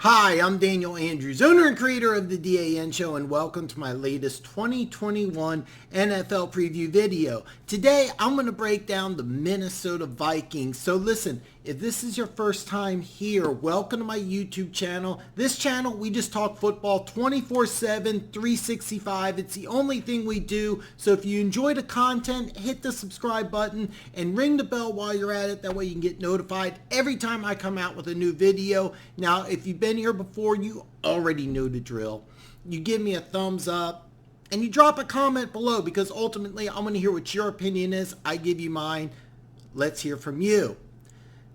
Hi, I'm Daniel Andrews, owner and creator of the DAN Show, and welcome to my latest 2021 NFL Preview video. Today, I'm going to break down the Minnesota Vikings. So listen, if this is your first time here, welcome to my YouTube channel. This channel, we just talk football 24/7, 365. It's the only thing we do. So if you enjoy the content, hit the subscribe button and ring the bell while you're at it. That way you can get notified every time I come out with a new video. Now, if you've been here before, you already know the drill. You give me a thumbs up and you drop a comment below, because ultimately I want to hear what your opinion is. I give you mine. Let's hear from you.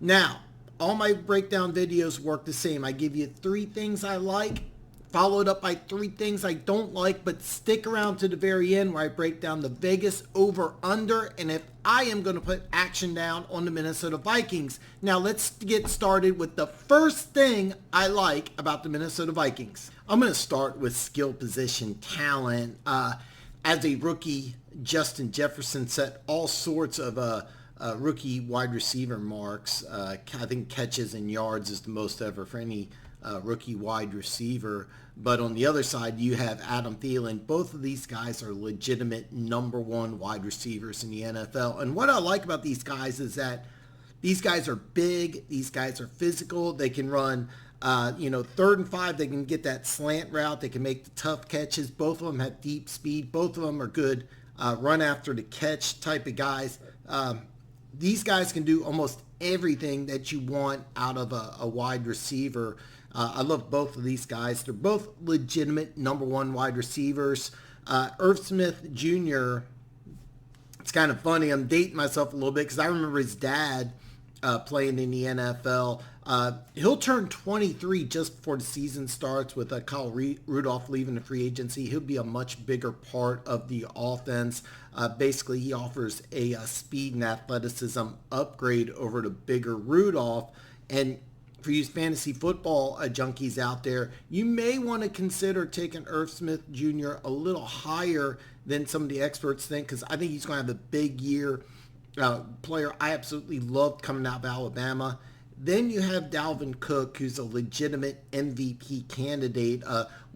Now, all my breakdown videos work the same. I give you 3 things I like, followed up by 3 things I don't like, but stick around to the very end where I break down the Vegas over-under and if I am going to put action down on the Minnesota Vikings. Now, let's get started with the first thing I like about the Minnesota Vikings. I'm going to start with skill position talent. As a rookie, Justin Jefferson set all sorts of rookie wide receiver marks. I think catches and yards is the most ever for any rookie wide receiver. But on the other side, you have Adam Thielen. Both of these guys are legitimate number 1 wide receivers in the NFL. And what I like about these guys is that these guys are big. These guys are physical. They can run, 3rd and 5. They can get that slant route. They can make the tough catches. Both of them have deep speed. Both of them are good run after the catch type of guys. These guys can do almost everything that you want out of a wide receiver. I love both of these guys. They're both legitimate number 1 wide receivers. Irv Smith Jr., it's kind of funny. I'm dating myself a little bit because I remember his dad playing in the NFL. He'll turn 23 just before the season starts with Kyle Rudolph leaving the free agency. He'll be a much bigger part of the offense. Basically, he offers a speed and athleticism upgrade over the bigger Rudolph. And for you fantasy football junkies out there, you may want to consider taking Irv Smith Jr. a little higher than some of the experts think, because I think he's going to have a big year. Player I absolutely loved coming out of Alabama. Then you have Dalvin Cook, who's a legitimate MVP candidate,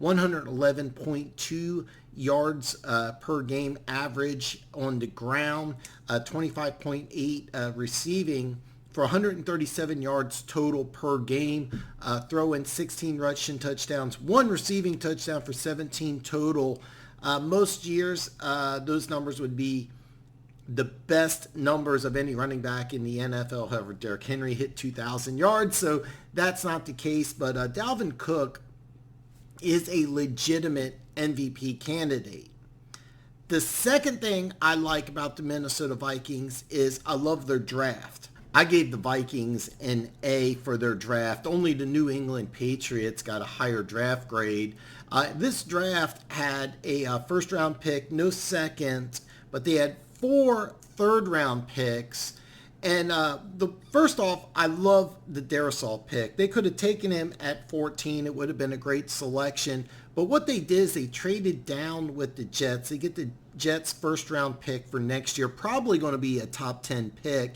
111.2 yards per game average on the ground, 25.8 receiving for 137 yards total per game, throw in 16 rushing touchdowns, 1 receiving touchdown for 17 total. Most years, those numbers would be the best numbers of any running back in the NFL. However, Derrick Henry hit 2,000 yards, so that's not the case. But Dalvin Cook is a legitimate MVP candidate. The second thing I like about the Minnesota Vikings is I love their draft. I gave the Vikings an A for their draft. Only the New England Patriots got a higher draft grade. This draft had a first-round pick, no second, but they had 4 third-round picks. And first off, I love the Darrisaw pick. They could have taken him at 14. It would have been a great selection. But what they did is they traded down with the Jets. They get the Jets' first-round pick for next year, probably going to be a top 10 pick.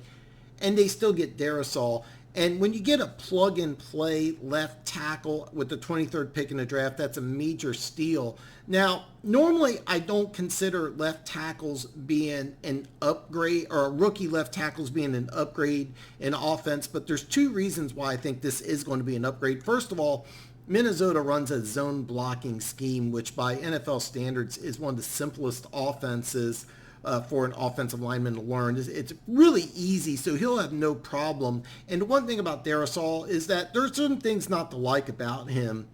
And they still get Darrisaw. And when you get a plug-and-play left tackle with the 23rd pick in the draft, that's a major steal. Now, normally I don't consider left tackles being an upgrade, or rookie left tackles being an upgrade in offense, but there's 2 reasons why I think this is going to be an upgrade. First of all, Minnesota runs a zone blocking scheme, which by NFL standards is one of the simplest offenses for an offensive lineman to learn. It's really easy, so he'll have no problem. And the one thing about Darrisaw is that there's certain things not to like about him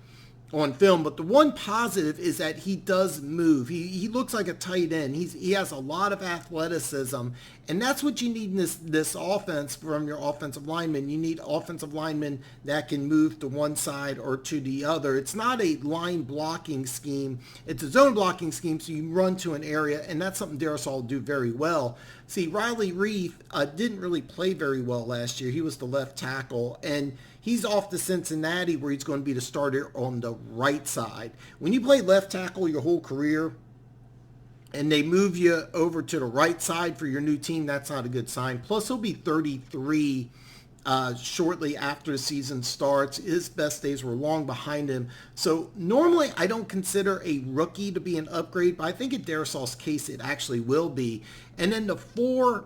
on film, but the one positive is that he does move. He looks like a tight end. He has a lot of athleticism, and that's what you need in this offense from your offensive linemen. You need offensive linemen that can move to one side or to the other. It's not a line blocking scheme. It's a zone blocking scheme, so you run to an area, and that's something Darrisaw will do very well. See, Riley Reef didn't really play very well last year. He was the left tackle, and he's off to Cincinnati, where he's going to be the starter on the right side. When you play left tackle your whole career and they move you over to the right side for your new team, that's not a good sign. Plus, he'll be 33 shortly after the season starts. His best days were long behind him. So normally I don't consider a rookie to be an upgrade, but I think in Darisaul's case it actually will be. And then the 4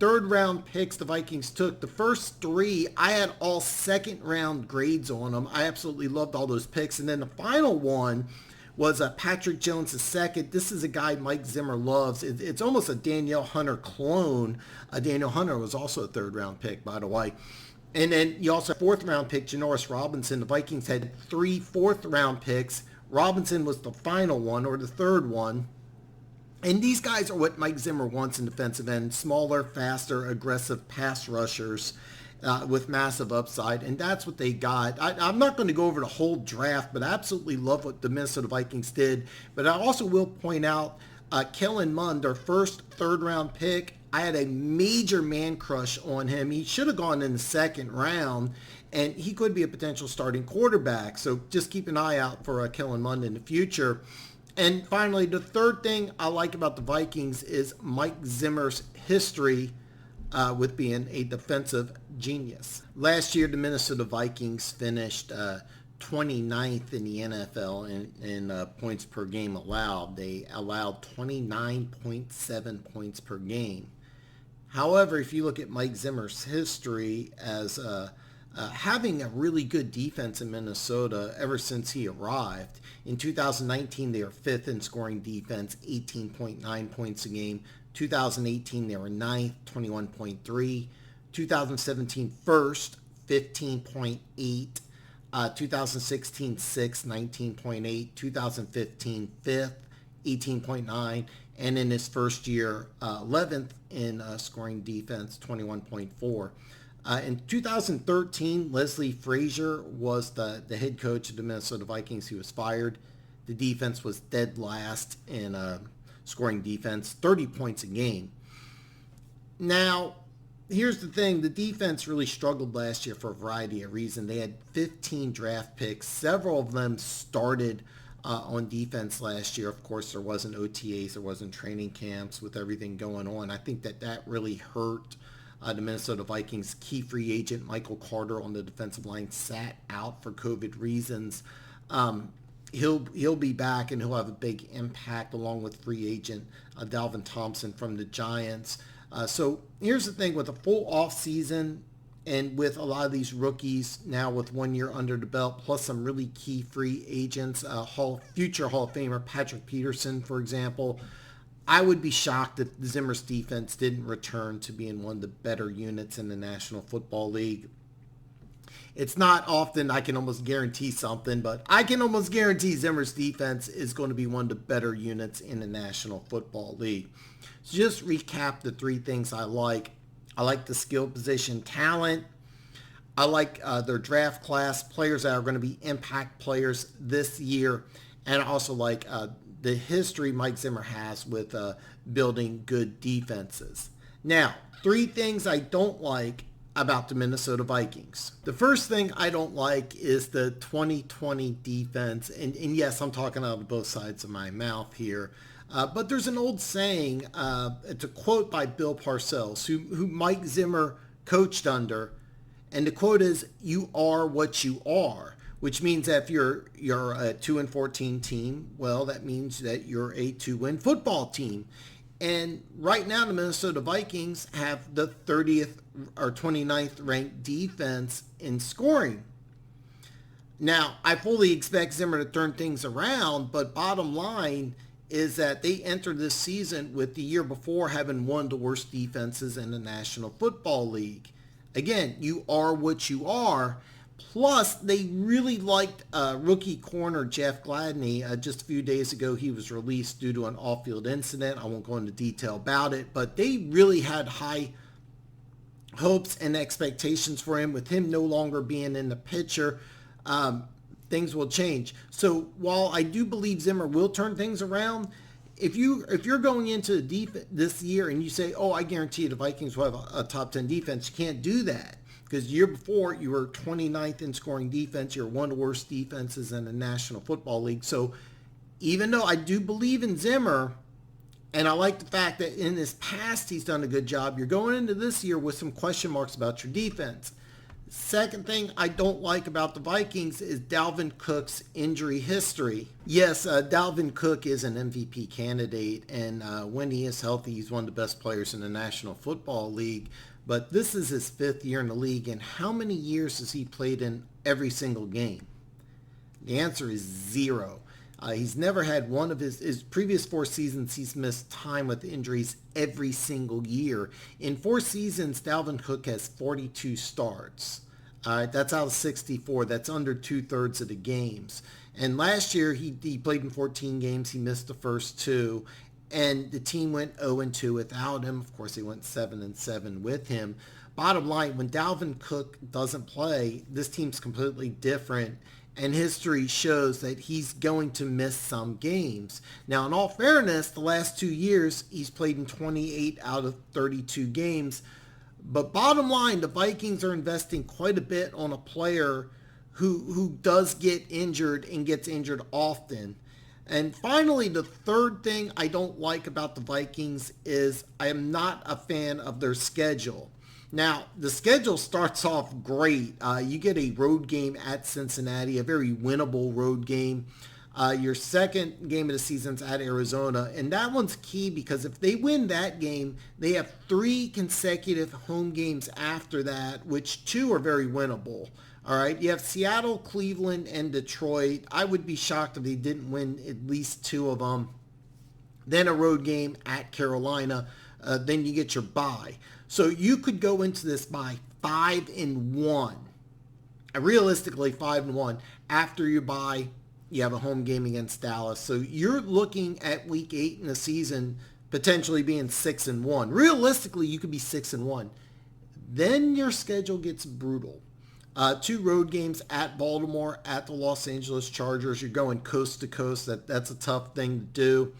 third-round picks the Vikings took, the first 3, I had all second-round grades on them. I absolutely loved all those picks. And then the final one was Patrick Jones II. This is a guy Mike Zimmer loves. It's almost a Danielle Hunter clone. Danielle Hunter was also a third-round pick, by the way. And then you also have 4th-round pick, Janoris Robinson. The Vikings had 3 4th-round picks. Robinson was the final one, or the third one. And these guys are what Mike Zimmer wants in defensive end: smaller, faster, aggressive pass rushers with massive upside. And that's what they got. I'm not going to go over the whole draft, but I absolutely love what the Minnesota Vikings did. But I also will point out Kellen Mond, their first third-round pick. I had a major man crush on him. He should have gone in the 2nd round, and he could be a potential starting quarterback. So just keep an eye out for Kellen Mond in the future. And finally, the third thing I like about the Vikings is Mike Zimmer's history with being a defensive genius. Last year, the Minnesota Vikings finished 29th in the NFL in points per game allowed. They allowed 29.7 points per game. However, if you look at Mike Zimmer's history as having a really good defense in Minnesota ever since he arrived. In 2019, they were 5th in scoring defense, 18.9 points a game. 2018, they were 9th, 21.3. 2017, 1st, 15.8. 2016, 6th, 19.8. 2015, 5th, 18.9. And in his first year, 11th in scoring defense, 21.4. In 2013, Leslie Frazier was the head coach of the Minnesota Vikings. He was fired. The defense was dead last in scoring defense, 30 points a game. Now, here's the thing. The defense really struggled last year for a variety of reasons. They had 15 draft picks. Several of them started on defense last year. Of course, there wasn't OTAs. There wasn't training camps with everything going on. I think that really hurt the Minnesota Vikings. Key free agent Michael Carter on the defensive line sat out for COVID reasons. He'll be back, and he'll have a big impact along with free agent Dalvin Thompson from the Giants. So here's the thing: with a full off season and with a lot of these rookies now with 1 year under the belt, plus some really key free agents, future Hall of Famer Patrick Peterson, for example, I would be shocked if Zimmer's defense didn't return to being one of the better units in the National Football League. It's not often I can almost guarantee something, but I can almost guarantee Zimmer's defense is going to be one of the better units in the National Football League. So just recap the 3 things I like. I like the skill position talent. I like their draft class, players that are going to be impact players this year. And I also like the history Mike Zimmer has with building good defenses. Now, 3 things I don't like about the Minnesota Vikings. The first thing I don't like is the 2020 defense. And yes, I'm talking out of both sides of my mouth here. But there's an old saying, it's a quote by Bill Parcells, who Mike Zimmer coached under. And the quote is, "You are what you are," which means that if you're a 2-14 team, well, that means that you're a 2-win football team. And right now, the Minnesota Vikings have the 30th or 29th ranked defense in scoring. Now, I fully expect Zimmer to turn things around, but bottom line is that they entered this season with the year before having one of the worst defenses in the National Football League. Again, you are what you are. Plus, they really liked rookie corner Jeff Gladney. Just a few days ago, he was released due to an off-field incident. I won't go into detail about it, but they really had high hopes and expectations for him. With him no longer being in the picture, things will change. So while I do believe Zimmer will turn things around, if you're going into this year and you say, "Oh, I guarantee the Vikings will have a top 10 defense," you can't do that. Because the year before, you were 29th in scoring defense. You're one of the worst defenses in the National Football League. So even though I do believe in Zimmer, And I like the fact that in his past, he's done a good job. You're going into this year with some question marks about your defense. Second thing I don't like about the Vikings is Dalvin Cook's injury history. Yes, Dalvin Cook is an MVP candidate, and when he is healthy, he's one of the best players in the National Football League. But this is his 5th year in the league, and how many years has he played in every single game? The answer is 0. He's never had one of his previous 4 seasons. He's missed time with injuries every single year. In 4 seasons, Dalvin Cook has 42 starts. That's out of 64. That's under 2/3 of the games. And last year, he played in 14 games. He missed the first 2. And the team went 0-2 without him. Of course, they went 7-7 with him. Bottom line, when Dalvin Cook doesn't play, this team's completely different. And history shows that he's going to miss some games. Now, in all fairness, the last 2 years, he's played in 28 out of 32 games. But bottom line, the Vikings are investing quite a bit on a player who does get injured and gets injured often. And finally, the third thing I don't like about the Vikings is I am not a fan of their schedule. Now, the schedule starts off great. You get a road game at Cincinnati, a very winnable road game. Your second game of the season's at Arizona, and that one's key because if they win that game, they have 3 consecutive home games after that, which 2 are very winnable. All right, you have Seattle, Cleveland, and Detroit. I would be shocked if they didn't win at least 2 of them. Then a road game at Carolina. Then you get your bye. So you could go into this bye 5-1. Realistically, 5-1. After your bye, you have a home game against Dallas. So you're looking at week 8 in the season potentially being 6-1. Realistically, you could be 6-1. Then your schedule gets brutal. 2 road games at Baltimore, at the Los Angeles Chargers. You're going coast to coast. That's a tough thing to do.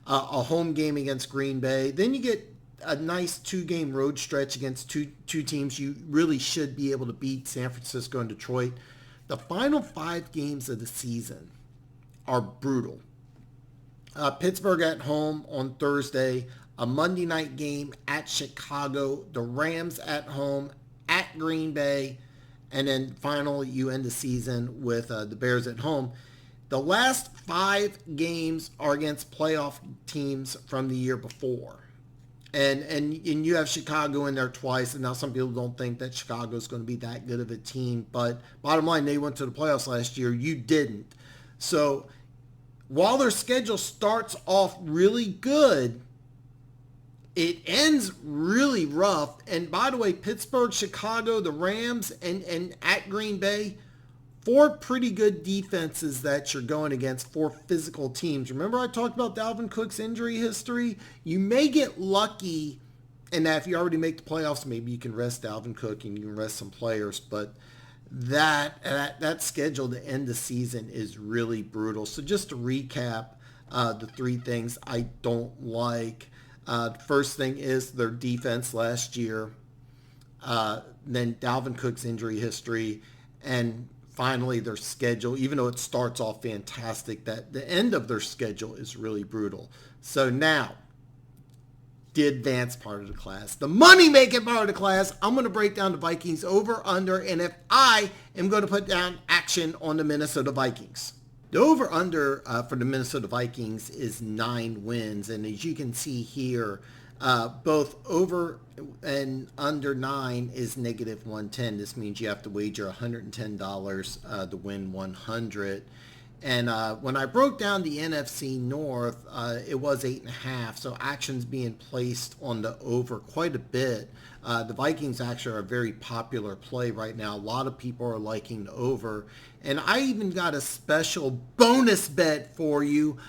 A home game against Green Bay. Then you get a nice 2-game road stretch against two teams you really should be able to beat, San Francisco and Detroit. The final 5 games of the season are brutal. Pittsburgh at home on Thursday, a Monday night game at Chicago, the Rams at home, at Green Bay, and then finally you end the season with the Bears at home. The last 5 games are against playoff teams from the year before. And you have Chicago in there twice, and now some people don't think that Chicago is going to be that good of a team. But bottom line, they went to the playoffs last year. You didn't. So while their schedule starts off really good, it ends really rough. And by the way, Pittsburgh, Chicago, the Rams, and at Green Bay, 4 pretty good defenses that you're going against, 4 physical teams. Remember I talked about Dalvin Cook's injury history? You may get lucky in that if you already make the playoffs, maybe you can rest Dalvin Cook and you can rest some players. But that schedule to end the season is really brutal. So just to recap the 3 things I don't like. First thing is their defense last year. Then Dalvin Cook's injury history. And finally, their schedule, even though it starts off fantastic, that the end of their schedule is really brutal. So now, the advanced part of the class, the money-making part of the class, I'm going to break down the Vikings over, under, and if I am going to put down action on the Minnesota Vikings. The over-under for the Minnesota Vikings is 9 wins, and as you can see here, both over and under 9 is negative 110. This means you have to wager $110 to win 100. And when I broke down the NFC North, it was 8.5. So action's being placed on the over quite a bit. The Vikings actually are a very popular play right now. A lot of people are liking the over. And I even got a special bonus bet for you.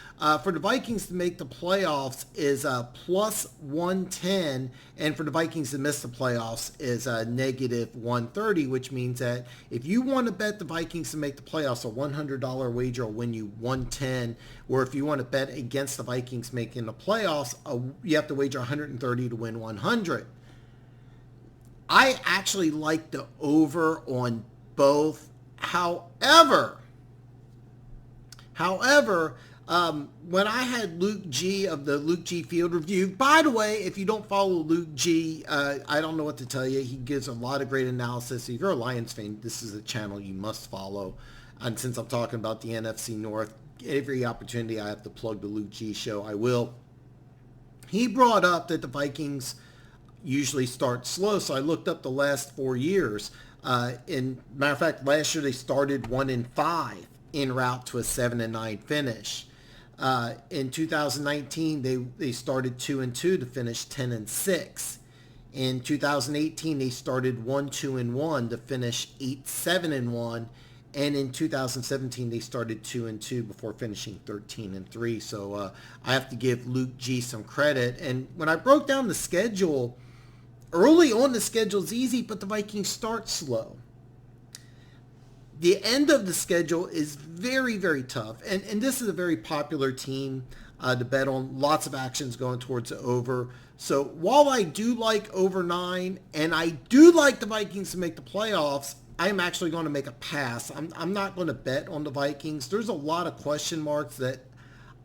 For the Vikings to make the playoffs is plus 110. And for the Vikings to miss the playoffs is negative 130, which means that if you want to bet the Vikings to make the playoffs, a $100 wager will win you 110. Or if you want to bet against the Vikings making the playoffs, you have to wager 130 to win 100. I actually like the over on both. However, When I had Luke G of the Luke G Field Review, by the way, if you don't follow Luke G, I don't know what to tell you. He gives a lot of great analysis. If you're a Lions fan, this is a channel you must follow. And since I'm talking about the NFC North, every opportunity I have to plug the Luke G show, I will. He brought up that the Vikings usually start slow, so I looked up the last 4 years. Matter of fact, last year they started 1-5 en route to a 7-9 finish. In 2019, they started 2-2 to finish 10-6. In 2018, they started 1-2-1 to finish 8-7-1. And in 2017, they started 2-2 before finishing 13-3. So I have to give Luke G some credit. And when I broke down the schedule, early on the schedule is easy, but the Vikings start slow. The end of the schedule is very, very tough. And this is a very popular team to bet on. Lots of actions going towards the over. So while I do like over 9, and I do like the Vikings to make the playoffs, I'm actually going to make a pass. I'm not going to bet on the Vikings. There's a lot of question marks that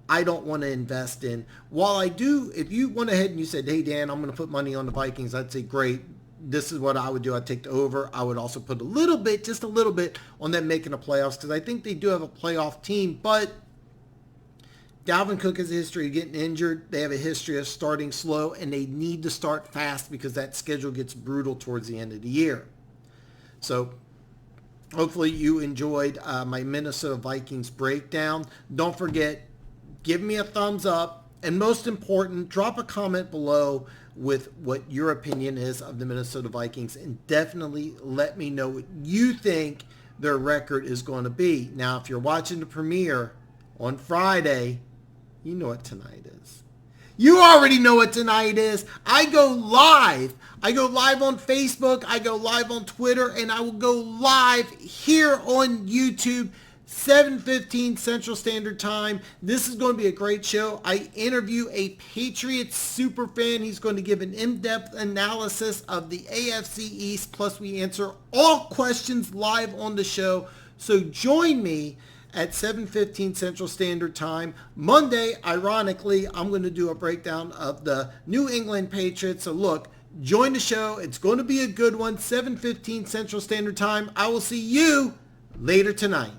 I don't want to invest in. While I do, if you went ahead and you said, hey, Dan, I'm going to put money on the Vikings, I'd say, great. This is what I would do. I'd take the over. I would also put a little bit, just a little bit, on them making the playoffs because I think they do have a playoff team. But Dalvin Cook has a history of getting injured. They have a history of starting slow, and they need to start fast because that schedule gets brutal towards the end of the year. So hopefully you enjoyed my Minnesota Vikings breakdown. Don't forget, give me a thumbs up. And most important, drop a comment below with what your opinion is of the Minnesota Vikings. And definitely let me know what you think their record is going to be. Now, if you're watching the premiere on Friday, you know what tonight is. You already know what tonight is. I go live. I go live on Facebook. I go live on Twitter. And I will go live here on YouTube, 7:15 Central Standard Time. This is going to be a great show. I interview a Patriots super fan. He's going to give an in-depth analysis of the AFC East. Plus, we answer all questions live on the show. So join me at 7:15 Central Standard Time. Monday, ironically, I'm going to do a breakdown of the New England Patriots. So look, join the show. It's going to be a good one. 7:15 Central Standard Time. I will see you later tonight.